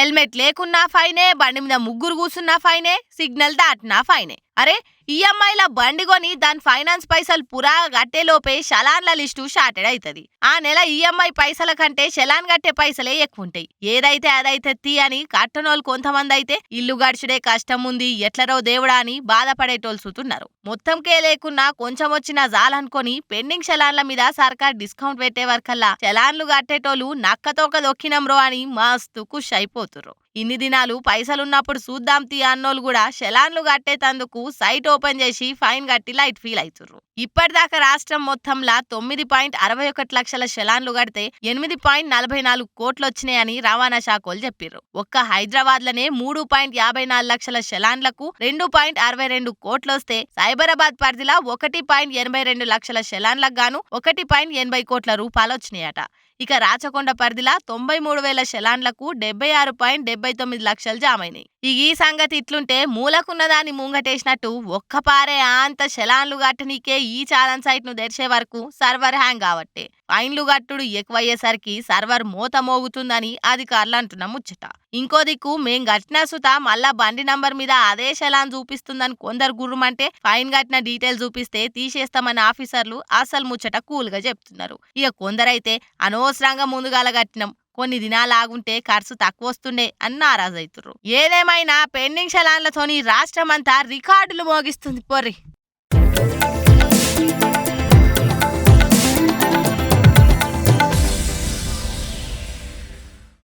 Helmet లేకున్నా ఫైనే, బండి మీద ముగ్గురు కూసున్నా ఫైనే, సిగ్నల్ దాటినా ఫైనే. అరే ఈఎంఐల బండి కొని దాని ఫైనాన్స్ పైసలు పురా గట్టేలోపే చలాన్ల లిస్టు షార్టెడ్ అవుతుంది. ఆ నెల ఈఎంఐ పైసల కంటే చలాన్ గట్టే పైసలే ఎక్కువ ఉంటాయి. ఏదైతే అదైతే తీ అని కట్టనోళ్ళు కొంతమంది అయితే ఇల్లు గడిచుడే కష్టం ఉంది ఎట్లరో దేవుడా అని బాధపడేటోళ్ళు సుతున్నారు. మొత్తంకే లేకున్నా కొంచెం వచ్చినా జాలనుకొని పెండింగ్ చలాన్ల మీద సర్కార్ డిస్కౌంట్ పెట్టే వరకల్లా చలాన్లు కట్టేటోళ్ళు నక్కతోక దొక్కినంరో అని మస్తు ఖుష్ అయిపోతుర్రు. ఇన్ని దినాలు పైసలున్నప్పుడు చూద్దాం తీ అన్నోళ్ళు కూడా చలాన్లు కట్టేతందుకు సైట్ ఓపెన్ చేసి ఫైన్ కట్టి లైట్ ఫీల్ అవుతుర్రు. ఇప్పటిదాకా రాష్ట్రం మొత్తంలా 9.61 లక్షల చలాన్లు కడితే 8.44 కోట్లు వచ్చినాయని రవాణా శాఖలు చెప్పిర్రు. ఒక్క హైదరాబాద్ లోనే 3.54 లక్షల చలాన్లకు 2.62 కోట్లు వస్తే సైబరాబాద్ పరిధిలో 1.82 లక్షల చలాన్లకు గాను 1.80 కోట్ల రూపాయలు వచ్చినాయట. ఇక రాచకొండ పరిధిలో 93,000 చలాన్లకు 76.79 లక్షలు జామైనాయి. ఈ సంగతి ఇట్లుంటే మూలకున్న దాన్ని ముంగటేసినట్టు ఒక్కపారే అంత చలాన్లు కట్టనీకే ఈ చాలన్ సైట్ ను తెరిచే వరకు సర్వర్ హ్యాంగ్ కావట్టే. ఫైన్లు కట్టుడు ఎక్కువయ్యేసరికి సర్వర్ మోత మోగుతుందని అధికారులు అంటున్న ముచ్చట. ఇంకో దిక్కు మేం కట్టిన సుత మళ్ళా బండి నంబర్ మీద అదే చలాన్ చూపిస్తుందని కొందరు గుర్రమంటే ఫైన్ కట్టిన డీటెయిల్ చూపిస్తే తీసేస్తామని ఆఫీసర్లు అసలు ముచ్చట కూల్ గా చెప్తున్నారు. ఇక కొందరైతే అనవసరంగా ముందుగాల కట్టినాం, కొన్ని దినాలు ఆగుంటే ఖర్చు తక్కువ వస్తుండే అని నారాజైతుర్రు. ఏదేమైనా పెండింగ్ చలాన్లతోని రాష్ట్రమంతా రికార్డులు మోగిస్తుంది. పొర్రి.